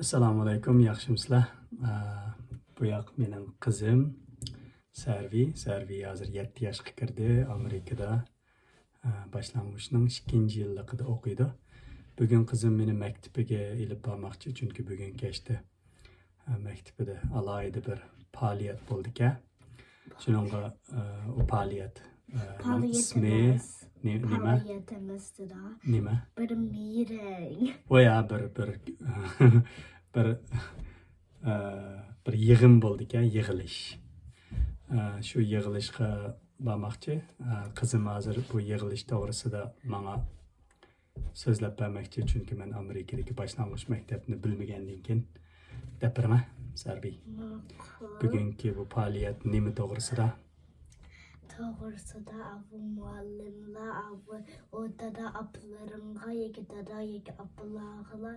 Assalomu alaykum, yaxshimisizlar? Bu yoq mening qizim Sarvi. Sarvi hozir 7 yoshga kirdi. Amerikada boshlang'uchning 2-yilligida o'qiydi. Bugun qizim meni maktabiga ilib bormoqchi, chunki bugun kechda maktabida alohida bir faoliyat bo'ldi-ka. Shuningga u faoliyat ismi nima? Nima? Bir meeting. Voya bir yig'in bo'ldi-ka, yig'ilish. Shu yig'ilishga bormoqchi. Qizim hozir bu yig'ilish to'g'risida menga so'zlab bermoqchi, chunki men Amerikadagi boshlang'ich maktabni bilmagandan keyin gapirma, Sarbi. Bugungi bu faoliyat nima to'g'risida? To'g'risida bu muallimlar, bu o'rtada aplarınğa, yeki dada, yeki aplarga